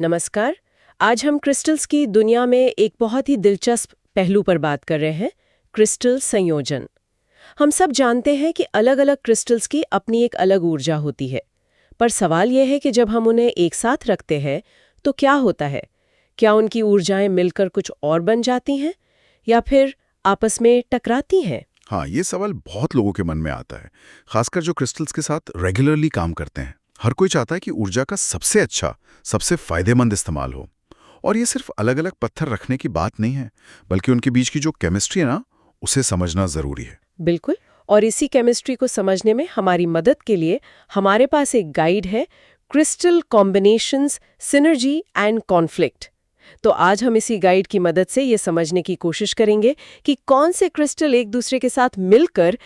नमस्कार। आज हम क्रिस्टल्स की दुनिया में एक बहुत ही दिलचस्प पहलू पर बात कर रहे हैं, क्रिस्टल संयोजन। हम सब जानते हैं कि अलग-अलग क्रिस्टल्स की अपनी एक अलग ऊर्जा होती है, पर सवाल यह है कि जब हम उन्हें एक साथ रखते हैं, तो क्या होता है? क्या उनकी ऊर्जाएं मिलकर कुछ और बन जाती हैं या फिर आपस में टकराती हैं? हाँ, ये सवाल बहुत लोगों के मन में आता है, खासकर जो क्रिस्टल्स के साथ रेगुलरली काम करते हैं। हर कोई चाहता है कि ऊर्जा का सबसे अच्छा, सबसे फायदेमंद इस्तेमाल हो। और ये सिर्फ अलग-अलग पत्थर रखने की बात नहीं है, बल्कि उनके बीच की जो केमिस्ट्री है ना, उसे समझना जरूरी है। बिल्कुल। और इसी केमिस्ट्री को समझने में हमारी मदद के लिए हमारे पास एक गाइड है, crystal combinations, synergy and conflict. तो आज हम इसी गाइड की मदद से ये समझने की कोशिश करेंगे कि कौन से क्रिस्टल एक दूसरे के साथ मिलकर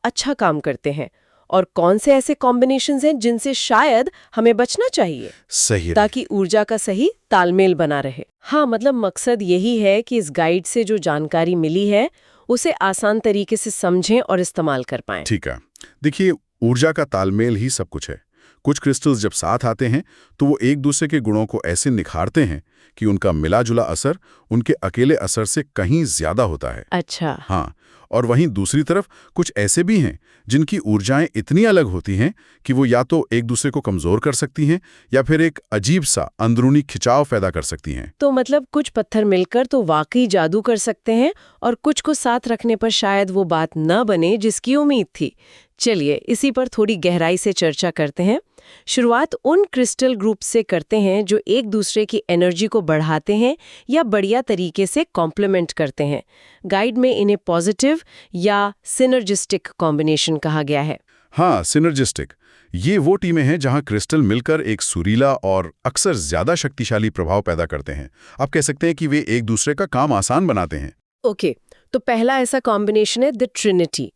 अच्छा काम करते हैं और कौन से ऐसे कॉम्बिनेशंस हैं जिनसे शायद हमें बचना चाहिए, सही। ताकि ऊर्जा का सही तालमेल बना रहे। हाँ, मतलब मकसद यही है कि इस गाइड से जो जानकारी मिली है उसे आसान तरीके से समझें और इस्तेमाल कर पाएं। ठीक है। देखिए, ऊर्जा का तालमेल ही सब कुछ है। कुछ क्रिस्टल्स जब साथ आते हैं तो वो एक दूसरे के गुणों को ऐसे निखारते हैं कि उनका मिला-जुला असर उनके अकेले असर से कहीं ज्यादा होता है। अच्छा। हाँ, और वहीं दूसरी तरफ कुछ ऐसे भी हैं जिनकी ऊर्जाएं इतनी अलग होती हैं कि वो या तो एक दूसरे को कमजोर कर सकती हैं या फिर एक अजीब सा अंदरूनी खिंचाव पैदा कर सकती हैं। तो मतलब कुछ पत्थर मिलकर तो वाकई जादू कर सकते हैं और कुछ को साथ रखने पर शायद वो बात न बने जिसकी उम्मीद थी। चलिए इसी पर थोड़ी गहराई से चर्चा करते हैं। शुरुआत उन क्रिस्टल ग्रुप से करते हैं जो एक दूसरे की एनर्जी को बढ़ाते हैं या बढ़िया तरीके से कॉम्प्लीमेंट करते हैं। गाइड में इन्हें पॉजिटिव या सिनर्जिस्टिक कॉम्बिनेशन कहा गया है। हाँ, सिनर्जिस्टिक। ये वो टीमें हैं जहां क्रिस्टल मिलकर एक सुरीला और अक्सर ज्यादा शक्तिशाली प्रभाव पैदा करते हैं। आप कह सकते हैं कि वे एक दूसरे का काम आसान बनाते हैं। ओके, तो पहला ऐसा कॉम्बिनेशन है द ट्रिनिटी।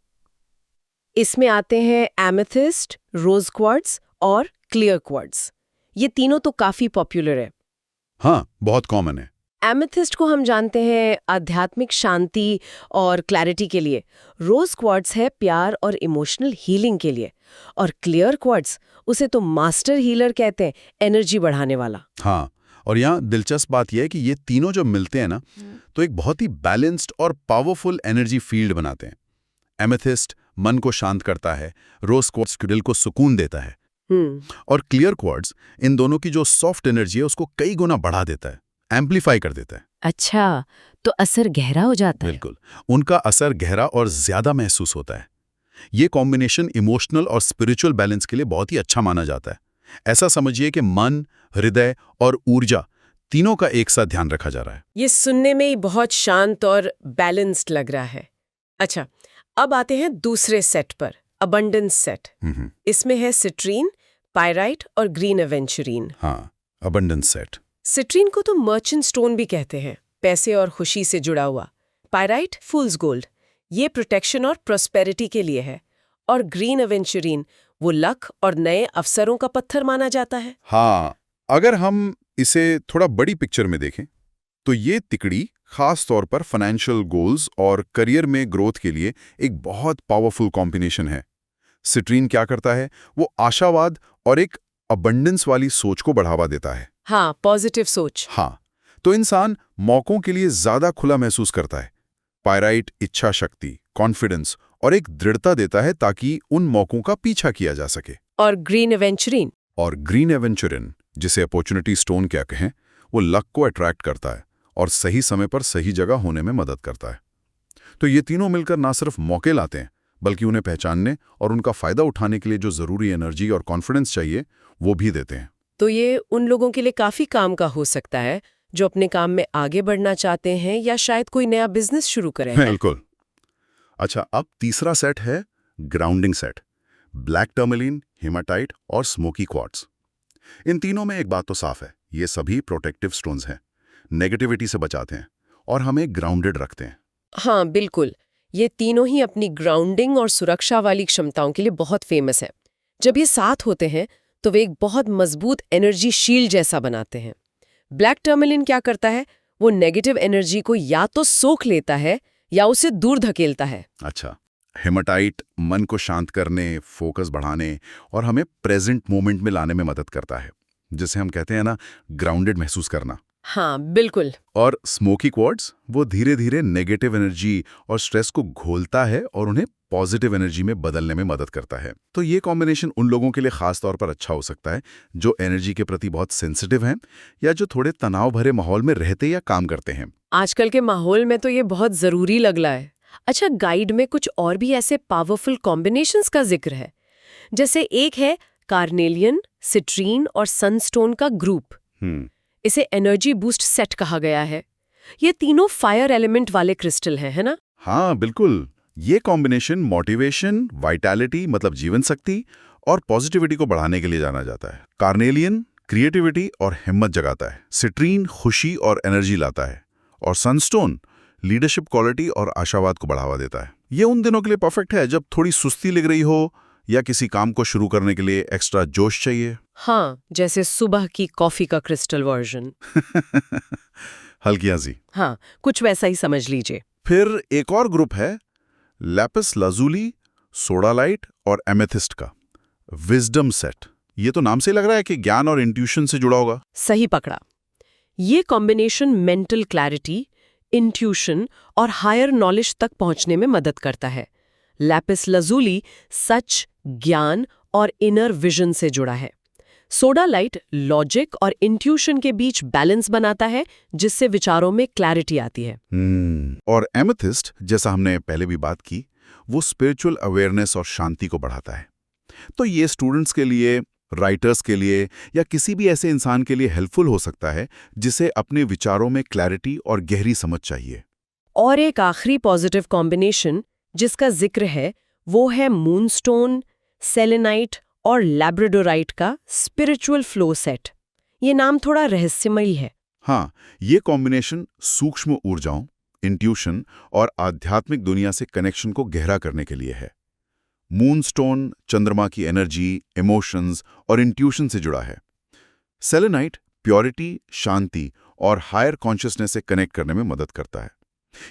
इसमें आते हैं एमेथिस्ट, रोज क्वार्ट्ज और क्लियर क्वार्ट्ज। ये तीनों तो काफी पॉपुलर है। हाँ, बहुत कॉमन है। एमेथिस्ट को हम जानते हैं आध्यात्मिक शांति और क्लैरिटी के लिए, रोज क्वार्ट्ज है प्यार और इमोशनल हीलिंग के लिए, और क्लियर क्वार्ट्ज उसे तो मास्टर हीलर कहते हैं, एनर्जी बढ़ाने वाला। हाँ, और यहाँ दिलचस्प बात यह है कि ये तीनों जब मिलते हैं ना, तो एक बहुत ही बैलेंस्ड और पावरफुल एनर्जी फील्ड बनाते हैं। एमेथिस्ट मन को शांत करता है, रोज क्वार्ट्ज दिल को सुकून देता है, और क्लियर क्वार्ट्ज इन दोनों की जो सॉफ्ट एनर्जी है उसको कई गुना बढ़ा देता है, एम्पलीफाई कर देता है। अच्छा, तो असर गहरा हो जाता है। बिल्कुल, उनका असर गहरा और ज्यादा महसूस होता है। ये कॉम्बिनेशन इमोशनल और स्पिरिचुअल बैलेंस के लिए बहुत ही अच्छा माना जाता है। ऐसा समझिए कि मन, हृदय और ऊर्जा तीनों का एक साथ ध्यान रखा जा रहा है। ये सुनने में ही बहुत शांत और बैलेंस्ड लग रहा है। अच्छा, अब आते हैं दूसरे सेट पर, अबंडेंस सेट। इसमें है सिट्रीन, पायराइट और ग्रीन एवेंचुरीन। हाँ, अबंडेंस सेट। सिट्रीन को तो मर्चेंट स्टोन भी कहते हैं, पैसे और खुशी से जुड़ा हुआ। पायराइट फूल्स गोल्ड, ये प्रोटेक्शन और प्रॉस्पेरिटी के लिए है। और ग्रीन एवेंचुरीन वो लक और नए अवसरों का पत्थर माना जाता है। हाँ, अगर हम इसे थोड़ा बड़ी पिक्चर में देखें तो ये तिकड़ी खास तौर पर फाइनेंशियल गोल्स और करियर में ग्रोथ के लिए एक बहुत पावरफुल कॉम्बिनेशन है। सिट्रीन क्या करता है, वो आशावाद और एक अबंडेंस वाली सोच को बढ़ावा देता है। हाँ, पॉजिटिव सोच। हाँ, तो इंसान मौकों के लिए ज्यादा खुला महसूस करता है। पायराइट इच्छा शक्ति, कॉन्फिडेंस और एक दृढ़ता देता है ताकि उन मौकों का पीछा किया जा सके। और ग्रीन एवेंचुरीन? और ग्रीन एवेंचुरिन, जिसे अपॉर्चुनिटी स्टोन क्या कहें, वो लक को अट्रैक्ट करता है और सही समय पर सही जगह होने में मदद करता है। तो ये तीनों मिलकर ना सिर्फ मौके लाते हैं, बल्कि उन्हें पहचानने और उनका फायदा उठाने के लिए जो जरूरी एनर्जी और कॉन्फिडेंस चाहिए वो भी देते हैं। तो ये उन लोगों के लिए काफी काम का हो सकता है जो अपने काम में आगे बढ़ना चाहते हैं या शायद कोई नया बिजनेस शुरू करें। बिल्कुल। अच्छा, अब तीसरा सेट है grounding set. Black tourmaline, haematite और स्मोकी क्वार्ट्ज। इन तीनों में एक बात तो साफ है, ये सभी प्रोटेक्टिव स्टोन्स हैं, नेगेटिविटी से बचाते हैं और हमें ग्राउंडेड रखते हैं। हाँ बिल्कुल, ये तीनों ही अपनी ग्राउंडिंग और सुरक्षा वाली क्षमताओं के लिए बहुत फेमस है। जब ये साथ होते हैं तो वे एक बहुत मजबूत एनर्जी शील्ड जैसा बनाते हैं। ब्लैक टर्मलिन क्या करता है, वो नेगेटिव एनर्जी को या तो सोख लेता है या उसे दूर धकेलता है। अच्छा, हेमाटाइट मन को शांत करने, फोकस बढ़ाने और हमें प्रेजेंट मोमेंट में लाने में मदद करता है। जिसे हम कहते हैं ना ग्राउंडेड महसूस करना। हाँ बिल्कुल। और स्मोकी क्वार्ट्ज वो धीरे धीरे नेगेटिव एनर्जी और स्ट्रेस को घोलता है और उन्हें पॉजिटिव एनर्जी में बदलने में मदद करता है। तो ये कॉम्बिनेशन उन लोगों के लिए खास तौर पर अच्छा हो सकता है जो एनर्जी के प्रति बहुत सेंसिटिव हैं या जो थोड़े तनाव भरे माहौल में रहते या काम करते हैं। आजकल के माहौल में तो ये बहुत जरूरी लग रहा है। अच्छा, गाइड में कुछ और भी ऐसे पावरफुल कॉम्बिनेशंस का जिक्र है। जैसे एक है कार्नेलियन, सिट्रीन और सनस्टोन का ग्रुप। इसे एनर्जी बूस्ट सेट कहा गया है। ये तीनों फायर एलिमेंट वाले क्रिस्टल हैं, है ना? हाँ बिल्कुल। ये कॉम्बिनेशन मोटिवेशन, वाइटैलिटी मतलब जीवन शक्ति और पॉजिटिविटी को बढ़ाने के लिए जाना जाता है। कार्नेलियन क्रिएटिविटी और हिम्मत जगाता है, सिट्रीन खुशी और एनर्जी लाता है, और सनस्टोन लीडरशिप क्वालिटी और आशावाद को बढ़ावा देता है। ये उन दिनों के लिए परफेक्ट है जब थोड़ी सुस्ती लग रही हो या किसी काम को शुरू करने के लिए एक्स्ट्रा जोश चाहिए। हाँ, जैसे सुबह की कॉफी का क्रिस्टल वर्जन। हल्की सी। हाँ, कुछ वैसा ही समझ लीजिए। फिर एक और ग्रुप है लैपिस लाजुली, सोडालाइट और एमेथिस्ट का विजडम सेट। ये तो नाम से लग रहा है कि ज्ञान और इंट्यूशन से जुड़ा होगा। सही पकड़ा। ये कॉम्बिनेशन मेंटल क्लैरिटी, इंट्यूशन और हायर नॉलेज तक पहुंचने में मदद करता है। लैपिस लाजुली सच, ज्ञान और इनर विजन से जुड़ा है। सोडालाइट लॉजिक और इंट्यूशन के बीच बैलेंस बनाता है, जिससे विचारों में क्लैरिटी आती है। और एमेथिस्ट, जैसा हमने पहले भी बात की, वो स्पिरिचुअल अवेयरनेस और शांति को बढ़ाता है। तो ये स्टूडेंट्स के लिए, राइटर्स के लिए या किसी भी ऐसे इंसान के लिए हेल्पफुल हो सकता है जिसे अपने विचारों में क्लैरिटी और गहरी समझ चाहिए। और एक आखिरी पॉजिटिव कॉम्बिनेशन जिसका जिक्र है वो है मूनस्टोन, सेलेनाइट और लैब्राडोराइट का स्पिरिचुअल फ्लो सेट। ये नाम थोड़ा रहस्यमयी है। हाँ, ये कॉम्बिनेशन सूक्ष्म ऊर्जाओं, इंट्यूशन और आध्यात्मिक दुनिया से कनेक्शन को गहरा करने के लिए है। मूनस्टोन चंद्रमा की एनर्जी, इमोशंस और इंट्यूशन से जुड़ा है। सेलेनाइट प्योरिटी, शांति और हायर कॉन्शियसनेस से कनेक्ट करने में मदद करता है।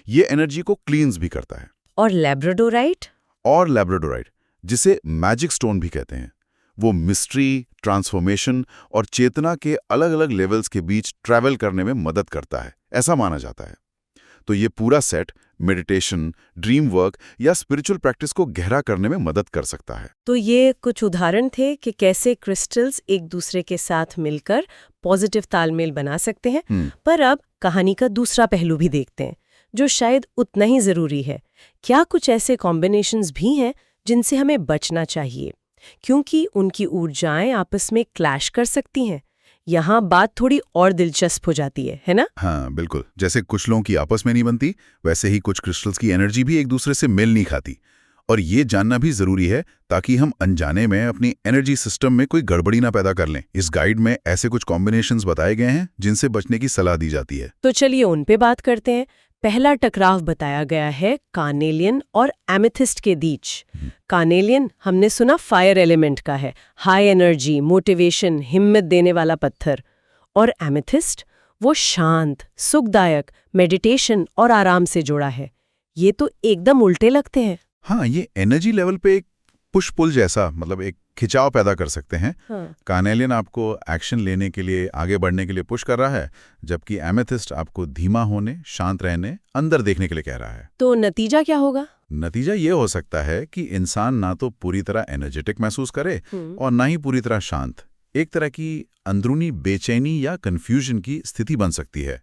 ये एनर्जी को क्लींस भी करता है। और लैब्राडोराइट? और लैब्राडोराइट, जिसे मैजिक स्टोन भी कहते हैं, वो मिस्ट्री, ट्रांसफॉर्मेशन और चेतना के अलग अलग लेवल्स के बीच ट्रैवल करने में मदद करता है, ऐसा माना जाता है। तो ये पूरा सेट मेडिटेशन, ड्रीम वर्क या स्पिरिचुअल प्रैक्टिस को गहरा करने में मदद कर सकता है। तो ये कुछ उदाहरण थे कि कैसे क्रिस्टल्स एक दूसरे के साथ मिलकर पॉजिटिव तालमेल बना सकते हैं। पर अब कहानी का दूसरा पहलू भी देखते हैं, जो शायद उतना ही जरूरी है। क्या कुछ ऐसे कॉम्बिनेशंस भी हैं जिनसे हमें बचना चाहिए, क्योंकि उनकी ऊर्जाएं आपस में क्लैश कर सकती हैं? यहाँ बात थोड़ी और दिलचस्प हो जाती है ना? हाँ बिल्कुल। जैसे कुछ लोगों की आपस में नहीं बनती, वैसे ही कुछ क्रिस्टल्स की एनर्जी भी एक दूसरे से मेल नहीं खाती। और ये जानना भी जरूरी है ताकि हम अनजाने में अपनी एनर्जी सिस्टम में कोई गड़बड़ी ना पैदा कर लें। इस गाइड में ऐसे कुछ कॉम्बिनेशंस बताए गए हैं जिनसे बचने की सलाह दी जाती है। तो चलिए उन पे बात करते हैं। पहला टकराव बताया गया है कार्नेलियन और एमेथिस्ट के बीच। कार्नेलियन हमने सुना फायर एलिमेंट का है, हाई एनर्जी, मोटिवेशन, हिम्मत देने वाला पत्थर। और एमेथिस्ट वो शांत, सुखदायक, मेडिटेशन और आराम से जुड़ा है। ये तो एकदम उल्टे लगते हैं। हाँ, ये एनर्जी लेवल पे एक पुश पुल जैसा, मतलब एक खिंचाव पैदा कर सकते हैं। हाँ। कार्नेलियन आपको एक्शन लेने के लिए, आगे बढ़ने के लिए पुश कर रहा है, जबकि एमेथिस्ट आपको धीमा होने, शांत रहने, अंदर देखने के लिए कह रहा है। तो नतीजा क्या होगा? नतीजा ये हो सकता है कि इंसान ना तो पूरी तरह एनर्जेटिक महसूस करे और ना ही पूरी तरह शांत। एक तरह की अंदरूनी बेचैनी या कंफ्यूजन की स्थिति बन सकती है,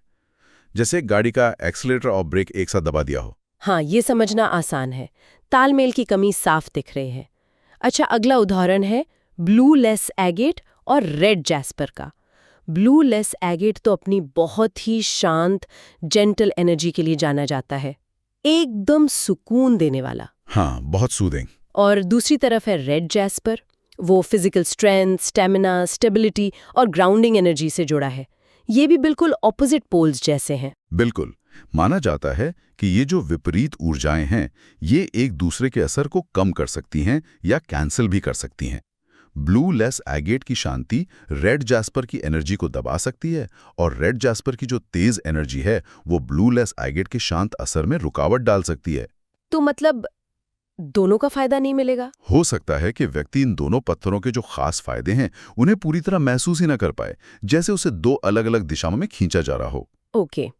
जैसे गाड़ी का एक्सीलरेटर और ब्रेक एक साथ दबा दिया हो। हाँ, ये समझना आसान है। तालमेल की कमी साफ दिख रही है। अच्छा, अगला उदाहरण है ब्लू लेस एगेट और रेड जैस्पर का। ब्लू लेस एगेट तो अपनी बहुत ही शांत, जेंटल एनर्जी के लिए जाना जाता है, एकदम सुकून देने वाला। हाँ, बहुत सूदिंग। और दूसरी तरफ है रेड जैस्पर। वो फिजिकल स्ट्रेंथ, स्टेमिना, स्टेबिलिटी और ग्राउंडिंग एनर्जी से जुड़ा है। ये भी बिल्कुल ऑपोजिट पोल्स जैसे हैं। बिल्कुल। माना जाता है कि ये जो विपरीत ऊर्जाएं हैं, ये एक दूसरे के असर को कम कर सकती हैं या कैंसिल भी कर सकती हैं। ब्लू लेस एगेट की शांति रेड जैस्पर की एनर्जी को दबा सकती है, और रेड जैस्पर की जो तेज एनर्जी है वो ब्लू लेस एगेट के शांत असर में रुकावट डाल सकती है। तो मतलब दोनों का फायदा नहीं मिलेगा? हो सकता है कि व्यक्ति इन दोनों पत्थरों के जो खास फायदे हैं उन्हें पूरी तरह महसूस ही ना कर पाए, जैसे उसे दो अलग अलग दिशाओं में खींचा जा रहा हो। ओके,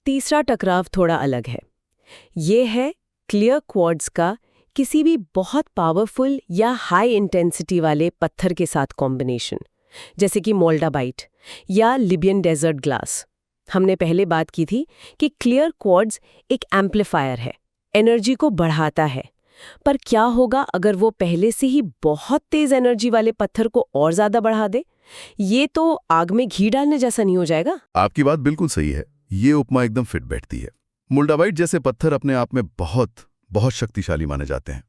तीसरा टकराव थोड़ा अलग है। ये है क्लियर क्वार्ट्ज का किसी भी बहुत पावरफुल या हाई इंटेंसिटी वाले पत्थर के साथ कॉम्बिनेशन, जैसे कि मोल्डाबाइट या लिबियन डेजर्ट ग्लास। हमने पहले बात की थी कि क्लियर क्वार्ट्ज एक एम्पलीफायर है, एनर्जी को बढ़ाता है। पर क्या होगा अगर वो पहले से ही बहुत तेज एनर्जी वाले पत्थर को और ज्यादा बढ़ा दे? ये तो आग में घी डालने जैसा नहीं हो जाएगा? आपकी बात बिल्कुल सही है, ये उपमा एकदम फिट बैठती है। मोल्डाबाइट जैसे पत्थर अपने आप में बहुत बहुत शक्तिशाली माने जाते हैं।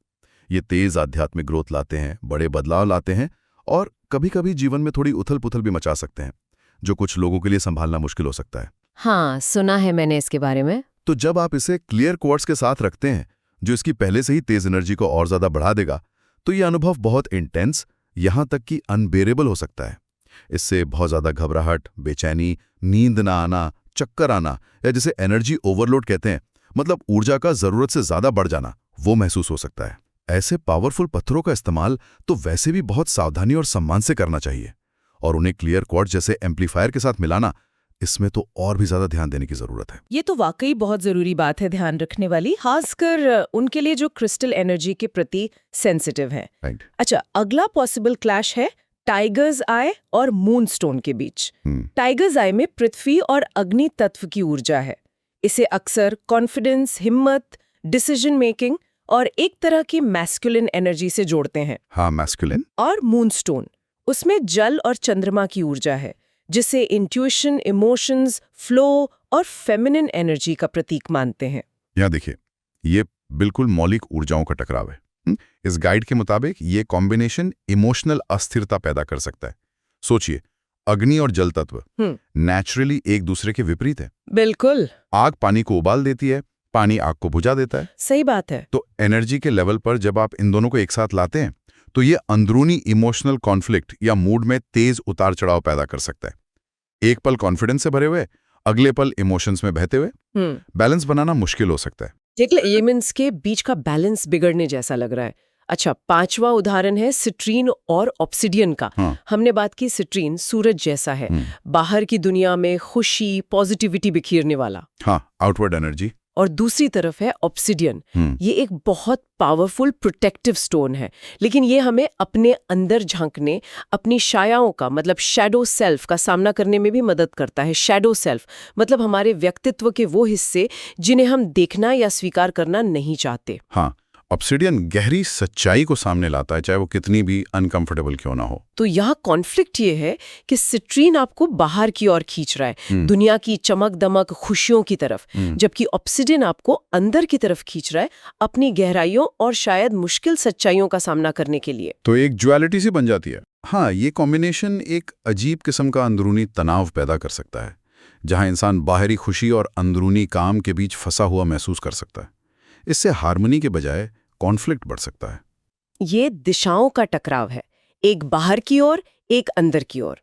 ये तेज आध्यात्मिक ग्रोथ लाते हैं, बड़े बदलाव लाते हैं और कभी-कभी जीवन में थोड़ी उथल-पुथल भी मचा सकते हैं, जो कुछ लोगों के लिए संभालना मुश्किल हो सकता है। हाँ, सुना है मैंने इसके बारे में। तो जब आप इसे क्लियर क्वार्ट्ज के साथ रखते हैं, जो इसकी पहले से ही तेज एनर्जी को और ज्यादा बढ़ा देगा, तो ये अनुभव बहुत इंटेंस, यहां तक कि अनबेरेबल हो सकता है। इससे बहुत ज्यादा घबराहट, बेचैनी, नींद ना आना, चक्कर आना या जिसे एनर्जी ओवरलोड कहते हैं, मतलब ऊर्जा का जरूरत से ज्यादा बढ़ जाना, वो महसूस हो सकता है। ऐसे पावरफुल पत्थरों का इस्तेमाल तो वैसे भी बहुत सावधानी और सम्मान से करना चाहिए, और उन्हें क्लियर क्वार्ट्ज जैसे एम्पलीफायर के साथ मिलाना, इसमें तो और भी ज्यादा ध्यान देने की जरूरत है। ये तो वाकई बहुत जरूरी बात है ध्यान रखने वाली, खासकर उनके लिए जो क्रिस्टल एनर्जी के प्रति सेंसिटिव हैं। राइट। अच्छा, अगला पॉसिबल क्लैश है टाइगर्स आई और मूनस्टोन के बीच। टाइगर्स आई में पृथ्वी और अग्नि तत्व की ऊर्जा है। इसे अक्सर कॉन्फिडेंस, हिम्मत, डिसीजन मेकिंग और एक तरह की मैस्कुलिन एनर्जी से जोड़ते हैं। हाँ, मैस्कुलिन। और मूनस्टोन, उसमें जल और चंद्रमा की ऊर्जा है, जिसे इंट्यूशन, इमोशंस, फ्लो और फेमिनिन एनर्जी का प्रतीक मानते हैं। यहाँ देखिए, ये बिल्कुल मौलिक ऊर्जाओं का टकराव है। इस गाइड के मुताबिक ये कॉम्बिनेशन इमोशनल अस्थिरता पैदा कर सकता है। सोचिए, अग्नि और जल तत्व नेचुरली एक दूसरे के विपरीत है। बिल्कुल। आग पानी को उबाल देती है, पानी आग को बुझा देता है। सही बात है। तो एनर्जी के लेवल पर जब आप इन दोनों को एक साथ लाते हैं, तो ये अंदरूनी इमोशनल कॉन्फ्लिक्ट या मूड में तेज उतार चढ़ाव पैदा कर सकता है। एक पल कॉन्फिडेंस से भरे हुए, अगले पल इमोशंस में बहते हुए। बैलेंस बनाना मुश्किल हो सकता है। एलिमेंट्स के बीच का बैलेंस बिगड़ने जैसा लग रहा है। अच्छा, पांचवा उदाहरण है सिट्रीन और ऑब्सिडियन का। हमने बात की सिट्रीन सूरज जैसा है, बाहर की दुनिया में खुशी, पॉजिटिविटी बिखेरने वाला। हाँ, आउटवर्ड एनर्जी। और दूसरी तरफ है ऑब्सिडियन। ये एक बहुत पावरफुल प्रोटेक्टिव स्टोन है, लेकिन ये हमें अपने अंदर झांकने, अपनी छायाओं का मतलब शैडो सेल्फ का सामना करने में भी मदद करता है। शैडो सेल्फ मतलब हमारे व्यक्तित्व के वो हिस्से जिन्हें हम देखना या स्वीकार करना नहीं चाहते। हाँ, ऑब्सिडियन गहरी सच्चाई को सामने लाता है, चाहे वो कितनी भी अनकंफर्टेबल क्यों ना हो। तो यहाँ कॉन्फ्लिक्ट ये है कि सिट्रीन आपको बाहर की ओर खींच रहा है, दुनिया की चमक दमक, खुशियों की तरफ, जबकि ऑब्सिडियन आपको अंदर की तरफ खींच रहा है, अपनी गहराइयों और शायद मुश्किल सच्चाइयों का सामना करने के लिए। तो एक ड्युअलिटी सी बन जाती है। हाँ, ये कॉम्बिनेशन एक अजीब किस्म का अंदरूनी तनाव पैदा कर सकता है, जहाँ इंसान बाहरी खुशी और अंदरूनी काम के बीच फंसा हुआ महसूस कर सकता है। इससे हार्मनी के बजाय कॉन्फ्लिक्ट बढ़ सकता है। ये दिशाओं का टकराव है, एक बाहर की ओर, एक अंदर की ओर।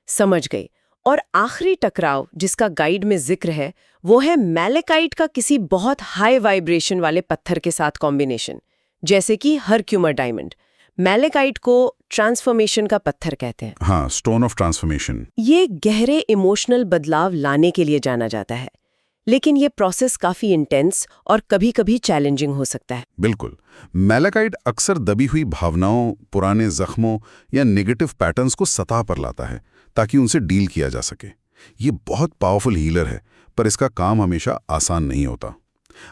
समझ गई। और आखिरी टकराव जिसका गाइड में जिक्र है, वो है मैलेकाइट का किसी बहुत हाई वाइब्रेशन वाले पत्थर के साथ कॉम्बिनेशन, जैसे कि हरक्यूमर डायमंड। मैलेकाइट को ट्रांसफॉर्मेशन का पत्थर कहते हैं। हाँ, स्टोन ऑफ ट्रांसफॉर्मेशन। ये गहरे इमोशनल बदलाव लाने के लिए जाना जाता है, लेकिन ये प्रोसेस काफी इंटेंस और कभी-कभी चैलेंजिंग हो सकता है। बिल्कुल। मैलेकाइट अक्सर दबी हुई भावनाओं, पुराने जख्मों या नेगेटिव पैटर्न्स को सतह पर लाता है ताकि उनसे डील किया जा सके। ये बहुत पावरफुल हीलर है, पर इसका काम हमेशा आसान नहीं होता।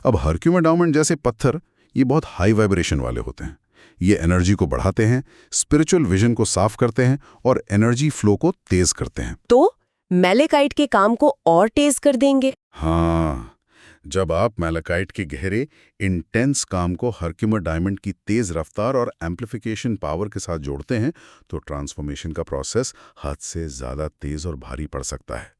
अब हरक्यूमर डायमंड जैसे पत्थर ये बहुत हाई वाइब्रेशन वाले होते हैं। ये एनर्जी को बढ़ाते हैं, स्पिरिचुअल विजन को साफ करते हैं और एनर्जी फ्लो को तेज करते हैं। तो मैलेकाइट के काम को और तेज कर देंगे। हाँ, जब आप मैलेकाइट के गहरे इंटेंस काम को हरक्यूमर डायमंड की तेज रफ्तार और एम्प्लीफिकेशन पावर के साथ जोड़ते हैं, तो ट्रांसफॉर्मेशन का प्रोसेस हद से ज्यादा तेज और भारी पड़ सकता है।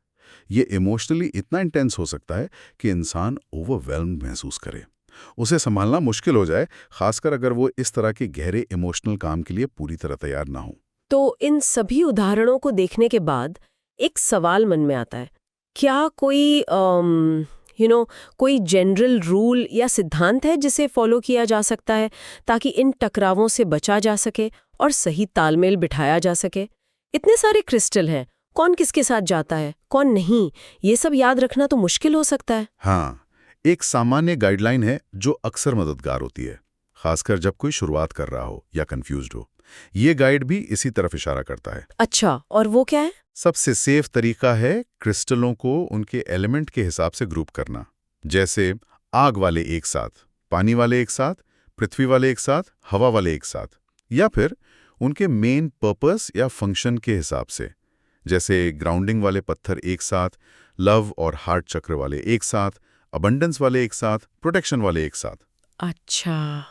ये इमोशनली इतना इंटेंस हो सकता है कि इंसान ओवरवेल्म्ड महसूस करे, उसे संभालना मुश्किल हो जाए, खासकर अगर वो इस तरह के गहरे इमोशनल काम के लिए पूरी तरह तैयार ना हो। तो इन सभी उदाहरणों को देखने के बाद एक सवाल मन में आता है, क्या कोई कोई जनरल रूल या सिद्धांत है जिसे फॉलो किया जा सकता है ताकि इन टकरावों से बचा जा सके और सही तालमेल बिठाया जा सके? इतने सारे क्रिस्टल हैं, कौन किसके साथ जाता है, कौन नहीं, ये सब याद रखना तो मुश्किल हो सकता है। हाँ, एक सामान्य गाइडलाइन है जो अक्सर मददगार होती है, खासकर जब कोई शुरुआत कर रहा हो या कंफ्यूज्ड हो। ये गाइड भी इसी तरफ इशारा करता है। अच्छा, और वो क्या है? सबसे सेफ तरीका है क्रिस्टलों को उनके एलिमेंट के हिसाब से ग्रुप करना। जैसे आग वाले एक साथ, पानी वाले एक साथ, पृथ्वी वाले एक साथ, हवा वाले एक साथ, या फिर उनके मेन पर्पस या फंक्शन के हिसाब से। जैसे ग्राउंडिंग वाले पत्थर एक साथ, लव और हार्ट चक्र वाले एक साथ, अबंडेंस वाले एक साथ, प्रोटेक्शन वाले एक साथ। अच्छा,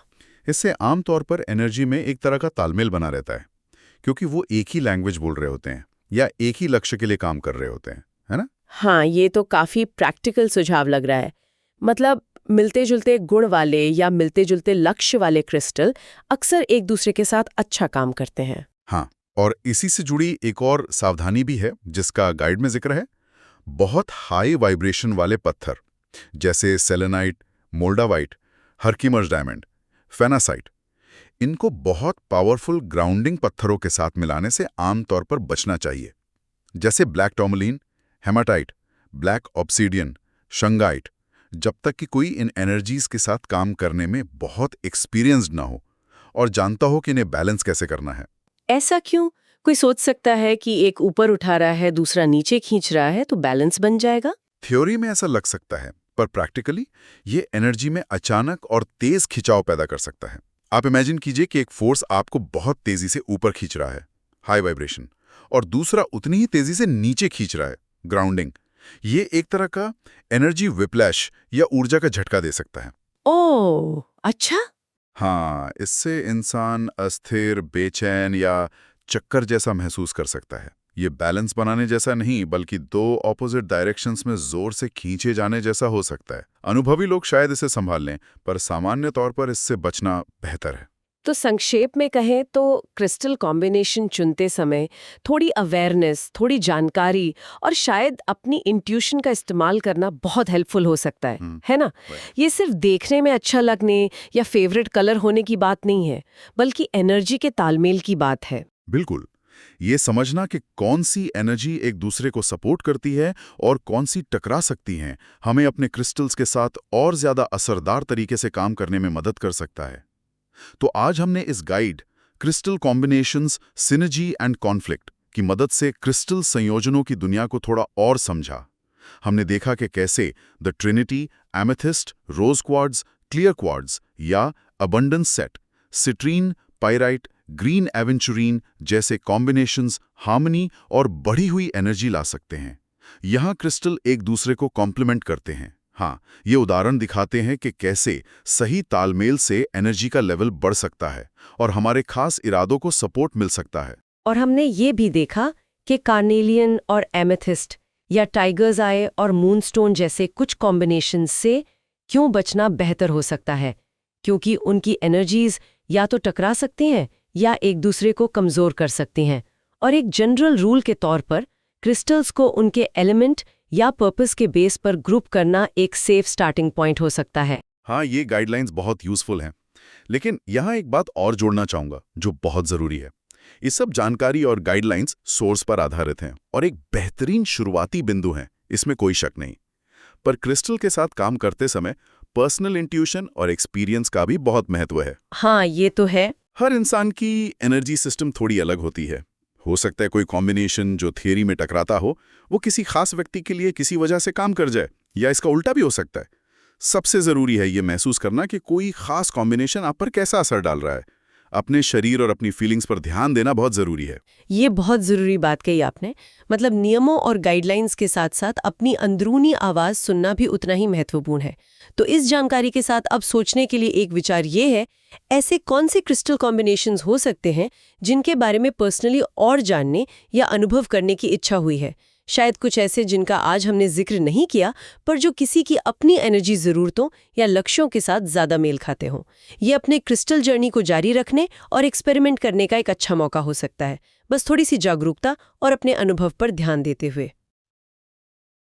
इससे आमतौर पर एनर्जी में एक तरह का तालमेल बना रहता है, क्योंकि वो एक ही लैंग्वेज बोल रहे होते हैं या एक ही लक्ष्य के लिए काम कर रहे होते हैं, है ना? हाँ, ये तो काफी प्रैक्टिकल सुझाव लग रहा है। मतलब मिलते जुलते गुण वाले या मिलते जुलते लक्ष्य वाले क्रिस्टल अक्सर एक दूसरे के साथ अच्छा काम करते हैं। हाँ, और इसी से जुड़ी एक और सावधानी भी है जिसका गाइड में जिक्र है। बहुत हाई वाइब्रेशन वाले पत्थर जैसे सेलेनाइट, मोल्डावाइट, हरकीमर्स डायमंड, फेनासाइट, इनको बहुत पावरफुल ग्राउंडिंग पत्थरों के साथ मिलाने से आमतौर पर बचना चाहिए। जैसे black tourmaline, hematite, black obsidian, shungite, जब तक कि कोई इन एनर्जीज के साथ काम करने में बहुत एक्सपीरियंस्ड ना हो और जानता हो कि इन्हें बैलेंस कैसे करना है। ऐसा क्यों? कोई सोच सकता है कि एक ऊपर उठा रहा है, दूसरा नीचे खींच रहा है, तो बैलेंस बन जाएगा। थ्योरी में ऐसा लग सकता है, पर प्रैक्टिकली ये एनर्जी में अचानक और तेज खिंचाव पैदा कर सकता है। आप इमेजिन कीजिए कि एक फोर्स आपको बहुत तेजी से ऊपर खींच रहा है, हाई वाइब्रेशन, और दूसरा उतनी ही तेजी से नीचे खींच रहा है, ग्राउंडिंग। ये एक तरह का एनर्जी विप्लैश या ऊर्जा का झटका दे सकता है। ओह, अच्छा। हाँ, इससे इंसान अस्थिर, बेचैन या चक्कर जैसा महसूस कर सकता है। ये बैलेंस बनाने जैसा नहीं, बल्कि दो ऑपोजिट डायरेक्शंस में जोर से खींचे जाने जैसा हो सकता है। अनुभवी लोग शायद इसे संभाल लें, पर सामान्य तौर पर इससे बचना बेहतर है। तो संक्षेप में कहें तो क्रिस्टल कॉम्बिनेशन चुनते समय थोड़ी अवेयरनेस, थोड़ी जानकारी और शायद अपनी इंट्यूशन का इस्तेमाल करना बहुत हेल्पफुल हो सकता है ना? ये सिर्फ देखने में अच्छा लगने या फेवरेट कलर होने की बात नहीं है, बल्कि एनर्जी के तालमेल की बात है। बिल्कुल, ये समझना कि कौन सी एनर्जी एक दूसरे को सपोर्ट करती है और कौन सी टकरा सकती हैं, हमें अपने क्रिस्टल्स के साथ और ज्यादा असरदार तरीके से काम करने में मदद कर सकता है। तो आज हमने इस guide crystal combinations, synergy and conflict की मदद से क्रिस्टल संयोजनों की दुनिया को थोड़ा और समझा। हमने देखा कि कैसे the trinity, amethyst, rose quartz, clear quartz या abundance set, citrine, pyrite, green aventurine जैसे कॉम्बिनेशंस हार्मनी और बढ़ी हुई एनर्जी ला सकते हैं। यहाँ क्रिस्टल एक दूसरे को कॉम्प्लीमेंट करते हैं। हाँ, ये उदाहरण दिखाते हैं कि कैसे सही तालमेल से एनर्जी का लेवल बढ़ सकता है और हमारे खास इरादों को सपोर्ट मिल सकता है। और हमने ये भी देखा कि कार्नेलियन और एमेथिस्ट या टाइगर्स आई और मूनस्टोन जैसे कुछ कॉम्बिनेशन से क्यों बचना बेहतर हो सकता है, क्योंकि उनकी एनर्जीज या तो टकरा सकती हैं या एक दूसरे को कमजोर कर सकती हैं। और एक जनरल रूल के तौर पर क्रिस्टल्स को उनके एलिमेंट या पर्पस के बेस पर ग्रुप करना एक सेफ स्टार्टिंग पॉइंट हो सकता है। हाँ, ये गाइडलाइंस बहुत यूजफुल हैं। लेकिन यहाँ एक बात और जोड़ना चाहूँगा जो बहुत ज़रूरी है। ये सब जानकारी और गाइडलाइंस सोर्स पर आधारित हैं और एक बेहतरीन शुरुआती बिंदु हैं, इसमें कोई शक नहीं। पर क्रिस्टल के साथ काम करते समय पर्सनल इंट्यूशन और एक्सपीरियंस का भी बहुत महत्व है। हाँ, ये तो है। हर इंसान की एनर्जी सिस्टम थोड़ी अलग होती है। हो सकता है कोई कॉम्बिनेशन जो थियरी में टकराता हो, वो किसी खास व्यक्ति के लिए किसी वजह से काम कर जाए, या इसका उल्टा भी हो सकता है। सबसे ज़रूरी है ये महसूस करना कि कोई खास कॉम्बिनेशन आप पर कैसा असर डाल रहा है। अपने शरीर और अपनी फीलिंग्स पर ध्यान देना बहुत ज़रूरी है। ये बहुत ज़रूरी बात कही आपने। मतलब नियमों और गाइडलाइंस के साथ साथ अपनी अंदरूनी आवाज़ सुनना भी उतना ही महत्वपूर्ण है। तो इस जानकारी के साथ अब सोचने के लिए एक विचार ये है, ऐसे कौन से क्रिस्टल कॉम्बिनेशंस हो सकते हैं जिनके बारे में पर्सनली और जानने या अनुभव करने की इच्छा हुई है। शायद कुछ ऐसे जिनका आज हमने जिक्र नहीं किया, पर जो किसी की अपनी एनर्जी ज़रूरतों या लक्ष्यों के साथ ज़्यादा मेल खाते हों। ये अपने क्रिस्टल जर्नी को जारी रखने और एक्सपेरिमेंट करने का एक अच्छा मौका हो सकता है, बस थोड़ी सी जागरूकता और अपने अनुभव पर ध्यान देते हुए।